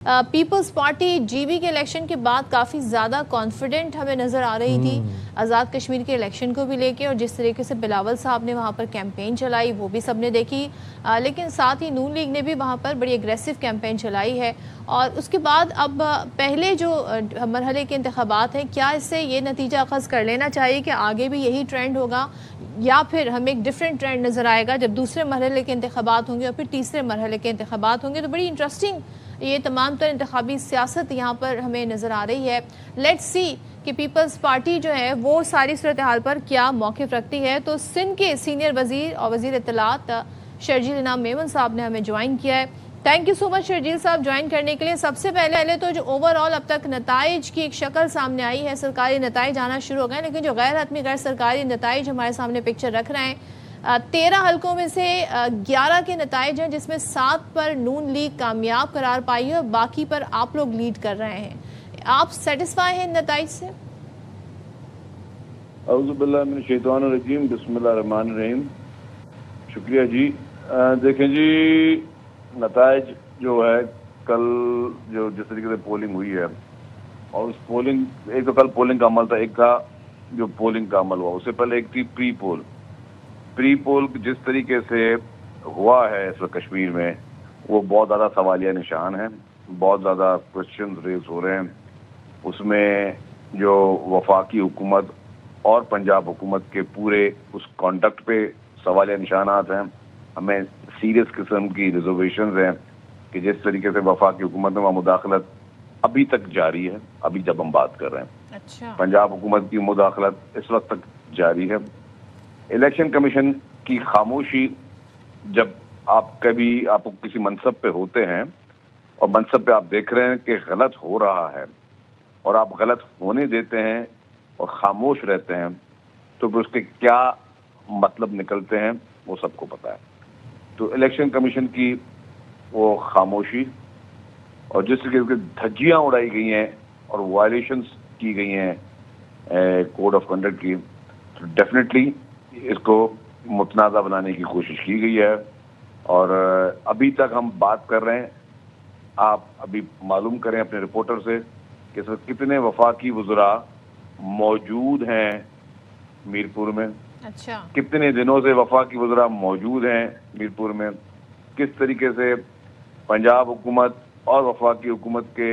Peoples party G B کے election کے بعد کافی زیادہ کانفیڈنٹ ہمیں نظر آ رہی تھی آزاد کشمیر کے الیکشن کو بھی لے کے، اور جس طریقے سے بلاول صاحب نے وہاں پر کیمپین چلائی وہ بھی سب نے دیکھی، لیکن ساتھ ہی نون لیگ نے بھی وہاں پر بڑی اگریسو کیمپین چلائی ہے۔ اور اس کے بعد اب پہلے جو مرحلے کے انتخابات ہیں، کیا اس سے یہ نتیجہ اخذ کر لینا چاہیے کہ آگے بھی یہی ٹرینڈ ہوگا، یا پھر ہمیں ایک ڈیفرنٹ ٹرینڈ نظر آئے گا جب دوسرے مرحلے کے انتخابات ہوں گے اور پھر تیسرے مرحلے کے انتخابات ہوں گے؟ تو بڑی انٹرسٹنگ یہ تمام تر انتخابی سیاست یہاں پر ہمیں نظر آ رہی ہے۔ لیٹس سی کہ پیپلز پارٹی جو ہے وہ ساری صورتحال پر کیا موقف رکھتی ہے۔ تو سندھ کے سینئر وزیر اور وزیر اطلاعات شرجیل انعام میمن صاحب نے ہمیں جوائن کیا ہے۔ تھینک یو سو مچ شرجیل صاحب جوائن کرنے کے لیے۔ سب سے پہلے تو جو اوور آل اب تک نتائج کی ایک شکل سامنے آئی ہے، سرکاری نتائج آنا شروع ہو گئے، لیکن جو غیر حتمی غیر سرکاری نتائج ہمارے سامنے پکچر رکھ رہے ہیں، 13 حلقوں میں سے 11 کے نتائج ہیں، جس میں 7 پر نون لیگ کامیاب قرار پائی ہے اور باقی پر آپ لوگ لیڈ کر رہے ہیں۔ آپ سیٹسفائی ہیں ان نتائج سے؟ اعوذ باللہ من الشیطان الرجیم، بسم اللہ الرحمن الرحیم۔ شکریہ جی۔ دیکھیں جی، نتائج جو ہے کل جو جس طریقے سے پولنگ ہوئی ہے، اور اس پولنگ، ایک تو کل پولنگ کا عمل تھا، ایک کا جو پولنگ کا عمل ہوا، اس سے پہلے ایک تھی پری پول جس طریقے سے ہوا ہے اس وقت کشمیر میں، وہ بہت زیادہ سوالیہ نشان ہے، بہت زیادہ کوشچنز ریز ہو رہے ہیں۔ اس میں جو وفاقی حکومت اور پنجاب حکومت کے پورے اس کانڈکٹ پہ سوالیہ نشانات ہیں۔ ہمیں سیریس قسم کی ریزرویشنز ہیں کہ جس طریقے سے وفاقی حکومت میں مداخلت ابھی تک جاری ہے، ابھی جب ہم بات کر رہے ہیں۔ اچھا۔ پنجاب حکومت کی مداخلت اس وقت تک جاری ہے۔ الیکشن کمیشن کی خاموشی، جب آپ کسی منصب پہ ہوتے ہیں اور منصب پہ آپ دیکھ رہے ہیں کہ غلط ہو رہا ہے اور آپ غلط ہونے دیتے ہیں اور خاموش رہتے ہیں، تو پھر اس کے کیا مطلب نکلتے ہیں وہ سب کو پتا ہے۔ تو الیکشن کمیشن کی وہ خاموشی اور جس طریقے سے دھجیاں اڑائی گئی ہیں اور وائلیشنز کی گئی ہیں کوڈ آف کنڈکٹ کی، تو ڈیفینیٹلی اس کو متنازع بنانے کی کوشش کی گئی ہے۔ اور ابھی تک ہم بات کر رہے ہیں، آپ ابھی معلوم کریں اپنے رپورٹر سے کہ کتنے وفاقی وزراء موجود ہیں میرپور میں، اچھا، کتنے دنوں سے وفاقی وزراء موجود ہیں میرپور میں، کس طریقے سے پنجاب حکومت اور وفاقی حکومت کے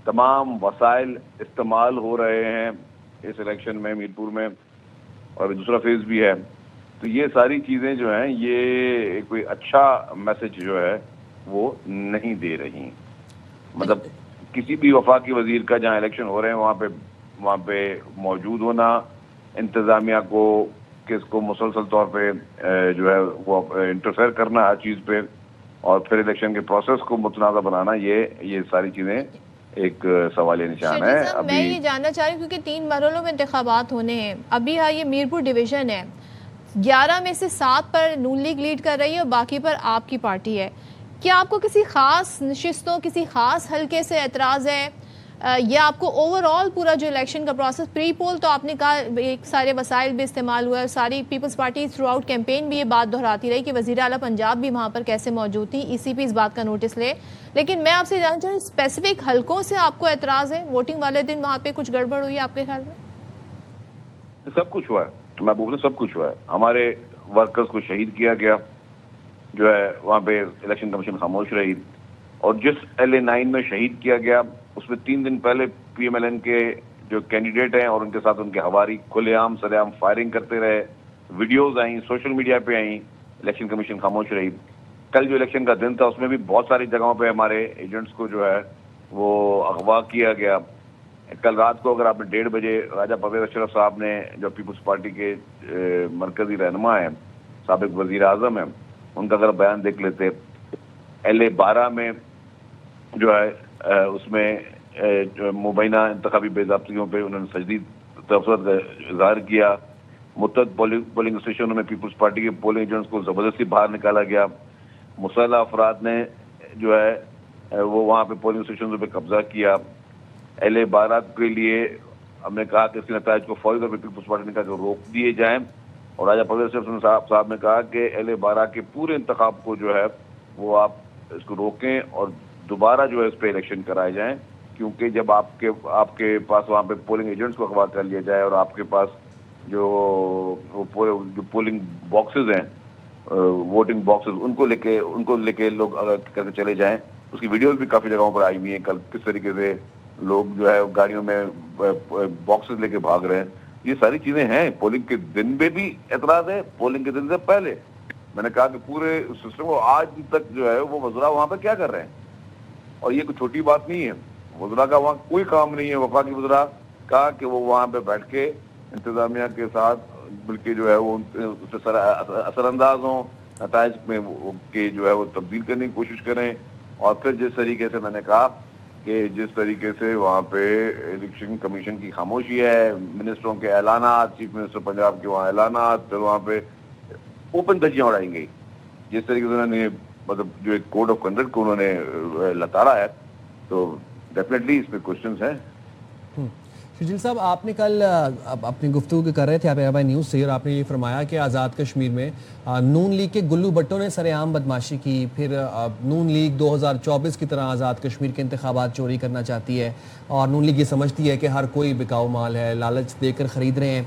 تمام وسائل استعمال ہو رہے ہیں اس الیکشن میں میرپور میں، اور دوسرا فیز بھی ہے۔ تو یہ ساری چیزیں جو ہیں، یہ کوئی اچھا میسج جو ہے وہ نہیں دے رہی۔ مطلب کسی بھی وفاقی وزیر کا جہاں الیکشن ہو رہے ہیں وہاں پہ موجود ہونا، انتظامیہ کو کس کو مسلسل طور پہ جو ہے وہ انٹرفیئر کرنا ہر چیز پہ، اور پھر الیکشن کے پروسیس کو متنازع بنانا، یہ ساری چیزیں ایک سوالیہ نشان ہے۔ صاحب میں یہ جاننا چاہ رہی ہوں کیونکہ 3 مرحلوں میں انتخابات ہونے ہیں، ابھی یہ میرپور ڈویژن ہے، 11 میں سے 7 پر نون لیگ لیڈ کر رہی ہے اور باقی پر آپ کی پارٹی ہے۔ کیا آپ کو کسی خاص نشستوں، کسی خاص حلقے سے اعتراض ہے، یا آپ کو اوور آل پورا جو الیکشن کا پروسیس، پری پول تو آپ نے کہا ایک سارے وسائل بھی استعمال ہوا ہے، ساری Peoples Party throughout campaign بھی یہ بات دہراتی رہی کہ وزیر اعلیٰ پنجاب بھی وہاں پر کیسے موجود تھی، ای سی پی اس بات کا نوٹس لے، لیکن میں آپ سے جاننا چاہوں اسپیسیفک حلقوں سے آپ کو اعتراض ہے؟ ووٹنگ والے دن وہاں پہ کچھ گڑبڑ ہوئی آپ کے خیال میں؟ سب کچھ ہوا ہے، میں بول رہا ہوں سب کچھ ہوا ہے۔ ہمارے ورکرز کو شہید کیا گیا، جو ہے وہاں پہ الیکشن کمیشن خاموش رہی، اور جس LA9 میں شہید کیا گیا اس میں 3 دن پہلے PMLN کے جو کینڈیڈیٹ ہیں اور ان کے ساتھ ان کے ہواری کھلے عام سر عام فائرنگ کرتے رہے، ویڈیوز آئیں، سوشل میڈیا پہ آئیں، الیکشن کمیشن خاموش رہی۔ کل جو الیکشن کا دن تھا اس میں بھی بہت ساری جگہوں پہ ہمارے ایجنٹس کو جو ہے وہ اغوا کیا گیا۔ کل رات کو اگر آپ نے 1:30 بجے راجہ پرویز اشرف صاحب نے، جو پیپلز پارٹی کے مرکزی رہنما ہیں، سابق وزیر اعظم ہیں، ان کا اگر بیان دیکھ لیتے، LA12 میں جو ہے اس میں مبینہ انتخابی بے ضابطگیوں پہ انہوں نے شدید تبصرہ اظہار کیا۔ متعدد پولنگ اسٹیشنوں میں پیپلز پارٹی کے پولنگ ایجنٹس کو زبردستی باہر نکالا گیا۔ مسلح افراد نے جو ہے وہ وہاں پہ پولنگ اسٹیشنوں پہ قبضہ کیا۔ LA12 کے لیے ہم نے کہا کہ اس کے نتائج کو فوری طور پہ پیپلز پارٹی نے کہا کہ روک دیے جائیں، اور راجہ پرویز اشرف صاحب نے کہا کہ LA12 کے پورے انتخاب کو جو ہے وہ آپ اس کو روکیں اور دوبارہ جو ہے اس پہ الیکشن کرائے جائیں، کیونکہ جب آپ کے پاس وہاں پہ پولنگ ایجنٹس کو اغوا کر لیا جائے اور آپ کے پاس جو پولنگ باکسز ہیں، ووٹنگ باکسز، ان کو لے کے لوگ اگر کر کے چلے جائیں. اس کی ویڈیوز بھی کافی جگہوں پر آئی ہوئی ہیں کل، کس طریقے سے لوگ جو ہے گاڑیوں میں باکسز لے کے بھاگ رہے ہیں. یہ ساری چیزیں ہیں. پولنگ کے دن میں بھی اعتراض ہے، پولنگ کے دن سے پہلے. میں نے کہا کہ پورے سسٹم کو آج تک جو ہے وہ وزراء وہاں پہ کیا کر رہے ہیں، اور یہ کوئی چھوٹی بات نہیں ہے. وزراء کا وہاں کوئی کام نہیں ہے، وفاقی وزراء کا، کہ وہ وہاں پہ بیٹھ کے انتظامیہ کے ساتھ بلکہ جو ہے وہ اس سے اثر انداز ہوں، نتائج میں کہ جو ہے وہ تبدیل کرنے کی کوشش کریں. اور پھر جس طریقے سے میں نے کہا کہ جس طریقے سے وہاں پہ الیکشن کمیشن کی خاموشی ہے، منسٹروں کے اعلانات، چیف منسٹر پنجاب کے وہاں اعلانات، پھر وہاں پہ اوپن دھجیاں اڑائی گئی. جس طریقے سے انہوں نے مطلب جو ایک کوڈ آف کنڈکٹ کو انہوں نے لتارا ہے، تو ڈیفینیٹلی اس میں کوشچنز ہیں. شرجیل صاحب، آپ نے کل اپنی گفتگو کر رہے تھے آپ ABI نیوز سے، اور آپ نے یہ فرمایا کہ آزاد کشمیر میں نون لیگ کے گلو بٹوں نے سر عام بدماشی کی، پھر نون لیگ 2024 کی طرح آزاد کشمیر کے انتخابات چوری کرنا چاہتی ہے، اور نون لیگ یہ سمجھتی ہے کہ ہر کوئی بکاؤ مال ہے، لالچ دے کر خرید رہے ہیں.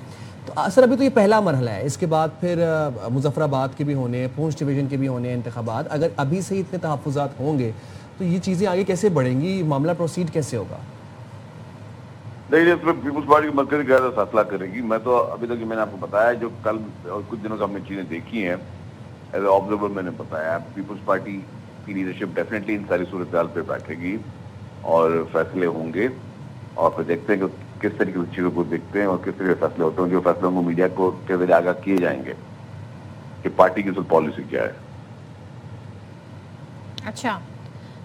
تو سر ابھی تو یہ پہلا مرحلہ ہے، اس کے بعد پھر مظفر آباد کے بھی ہونے، پونچھ ڈویژن کے بھی ہونے انتخابات. اگر ابھی سے اتنے تحفظات ہوں گے تو یہ چیزیں آگے کیسے بڑھیں گی، معاملہ پروسیڈ کیسے ہوگا؟ نہیں، اس میں پیپلز پارٹی کی مرکزی قیادت فیصلہ کرے گی. میں تو ابھی تک میں نے آپ کو بتایا، جو کل اور کچھ دنوں سے ہم نے چیزیں دیکھی ہیں ایز اے آبزرور، میں نے بتایا پیپلز پارٹی کی لیڈرشپ ڈیفینیٹلی ان ساری صورتحال پہ بیٹھے گی اور فیصلے ہوں گے، اور پھر دیکھتے ہیں کہ کس طریقے سے چیزوں کو دیکھتے ہیں اور کس طریقے سے فیصلے ہوتے ہیں. جو فیصلوں کو میڈیا کو کے ذریعے آگاہ کیے جائیں گے کہ پارٹی کی اصل پالیسی کیا ہے. اچھا،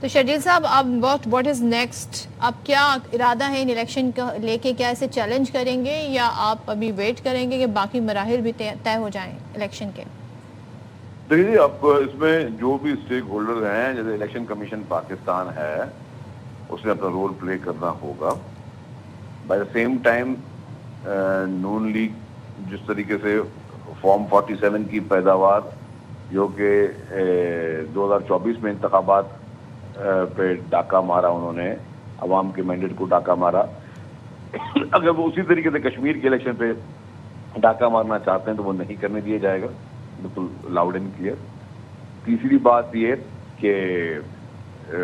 تو شرجیل صاحب اب واٹ از نیکسٹ؟ اب کیا ارادہ ہے ان الیکشن کا لے کے؟ کیا اسے چیلنج کریں گے یا آپ ابھی ویٹ کریں گے کہ باقی مراحل بھی طے ہو جائیں الیکشن کے؟ دیکھیے، اب اس میں جو بھی اسٹیک ہولڈر ہیں، جیسے الیکشن کمیشن پاکستان ہے، اس نے اپنا رول پلے کرنا ہوگا. By the same time Noon League جس طریقے سے فارم 47 کی پیداوار جو کہ 2024 میں انتخابات پہ ڈاکہ مارا، انہوں نے عوام کے مینڈیٹ کو ڈاکہ مارا، اگر وہ اسی طریقے سے کشمیر کے الیکشن پہ ڈاکہ مارنا چاہتے ہیں تو وہ نہیں کرنے دیا جائے گا، بالکل لاؤڈ اینڈ کلیئر. تیسری بات یہ کہ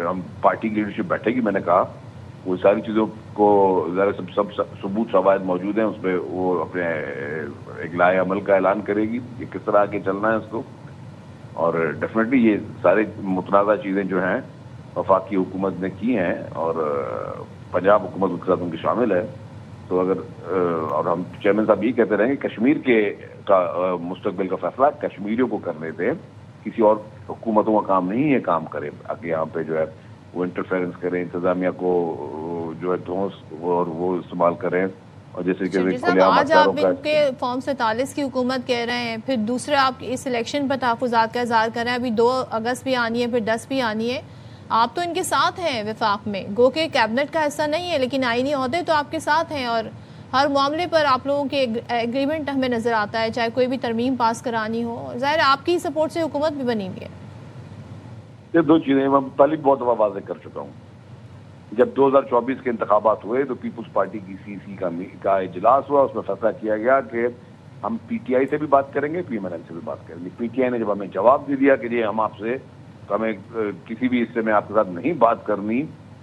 ہم پارٹی کی لیڈرشپ بیٹھے گی. میں نے کہا وہ ساری چیزوں کو سب ثبوت شواہد موجود ہیں، اس پہ وہ اپنے اگلاء عمل کا اعلان کرے گی، یہ کس طرح آگے چلنا ہے اس کو. اور ڈیفینیٹلی یہ سارے متنازع چیزیں جو ہیں وفاقی حکومت نے کی ہیں، اور پنجاب حکومت کے ساتھ ان کی شامل ہے. تو اگر اور ہم چیئرمین صاحب یہ کہتے رہیں کہ کشمیر کا مستقبل کا فیصلہ کشمیریوں کو کرنے دیں، کسی اور حکومتوں کا کام نہیں ہے کام کرے آگے یہاں پہ جو ہے وہ انٹرفیرنس کریں، انتظامیہ کو جو ہے دھونس اور وہ استعمال کریں. اور جیسے کہ آج آپ ان کے فارم 47 کی حکومت کہہ رہے ہیں، پھر دوسرے آپ اس الیکشن پر تحفظات کا اظہار کر رہے ہیں. ابھی 2 اگست بھی آنی ہے، پھر 10 بھی آنی ہے. آپ تو ان کے ساتھ ہیں وفاق میں، گو کہ کیبنٹ کا حصہ نہیں ہے لیکن آئینی عہدے تو آپ کے ساتھ ہیں، اور ہر معاملے پر آپ لوگوں کے ایگریمنٹ ہمیں نظر آتا ہے، چاہے کوئی بھی ترمیم پاس کرانی ہو. ظاہر آپ کی سپورٹ سے حکومت بھی بنی ہوئی ہے. یہ 2 چیزیں میں پہلے بہت دفعہ واضح کر چکا ہوں. جب 2024 کے انتخابات ہوئے تو پیپلز پارٹی کی CC کا اجلاس ہوا، اس میں فیصلہ کیا گیا کہ ہم PTI سے بھی بات کریں گے، PMLN سے بھی بات کریں گے. PTI نے جب ہمیں جواب دے دیا کہ یہ ہم آپ سے ہمیں کسی بھی حصے میں آپ کے ساتھ نہیں بات کرنی،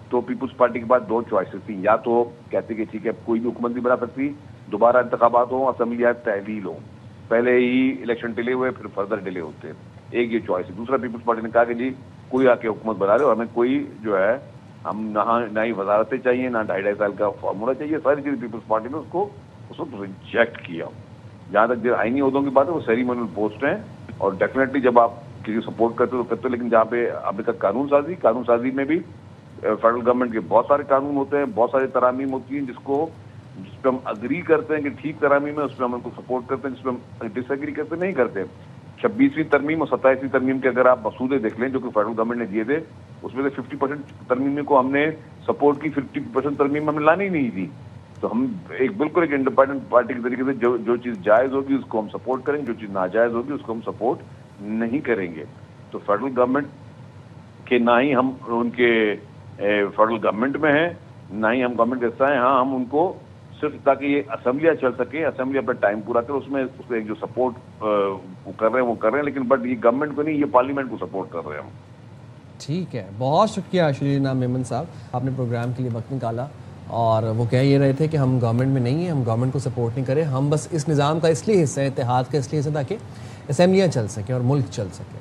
تو پیپلز پارٹی کے پاس 2 چوائسز تھیں. یا تو کہتے کہ ٹھیک ہے کوئی بھی حکومت نہیں بنا سکتی، دوبارہ انتخابات ہوں، اسمبلیات تحلیل ہوں، پہلے ہی الیکشن ڈیلے ہوئے پھر فردر ڈیلے ہوتے. ایک یہ چوائس ہے. دوسرا پیپلز پارٹی نے کہا کہ جی کوئی آ کے حکومت بنا لے، اور ہمیں کوئی جو ہے ہم نہ ہی وزارتیں چاہیے، نہ 2.5 سال کا فارمولہ چاہیے. ساری چیزیں پیپلز پارٹی نے اس وقت ریجیکٹ کیا. جہاں تک جو آئینی عہدوں کی بات ہے وہ سیریمونیل پوسٹ ہیں، اور ڈیفینیٹلی جب آپ کسی سپورٹ کرتے تو کرتے، لیکن جہاں پہ ابھی تک قانون سازی میں بھی فیڈرل گورنمنٹ کے بہت سارے قانون ہوتے ہیں، بہت ساری ترامیم ہوتی ہیں جس پہ ہم اگری کرتے ہیں کہ ٹھیک ترامیم ہے، اس پہ ہم ان کو سپورٹ کرتے ہیں، جس پہ ہم ڈس ایگری کرتے نہیں کرتے. 26ویں ترمیم اور 27ویں ترمیم کے اگر آپ مسودے دیکھ لیں جو کہ فیڈرل گورنمنٹ نے دیے تھے، اس میں سے 50% ترمیم کو ہم نے سپورٹ کی، 50% ترمیم ہمیں لانی نہیں تھی. تو ہم بالکل ایک انڈیپینڈنٹ پارٹی کے طریقے سے جو چیز جائز ہوگی اس کو ہم سپورٹ کریں گے، جو چیز ناجائز ہوگی اس کو ہم سپورٹ نہیں کریں گے. تو فیڈرل گورنمنٹ کہ نہ ہی ہم ان کے فیڈرل گورنمنٹ میں ہیں نہ ہی ہم گورنمنٹ کا حصہ ہیں. ہاں ہم ان کو صرف تاکہ یہ اسمبلیاں چل سکے, اسمبلی اپنا ٹائم پورا کرے, اس میں اس کو ایک جو سپورٹ وہ کر رہے ہیں لیکن بٹ یہ گورنمنٹ کو نہیں, یہ پارلیمنٹ کو سپورٹ کر رہے ہیں ہم. ٹھیک ہے, بہت شکریہ شجیل نام میمن صاحب, آپ نے پروگرام کے لیے وقت نکالا. اور وہ کہہ یہ رہے تھے کہ ہم گورنمنٹ میں نہیں ہیں, ہم گورنمنٹ کو سپورٹ نہیں کریں, ہم بس اس نظام کا اس لیے حصہ ہیں, اتحاد کا اس لیے حصہ تاکہ اسمبلیاں چل سکیں اور ملک چل سکے.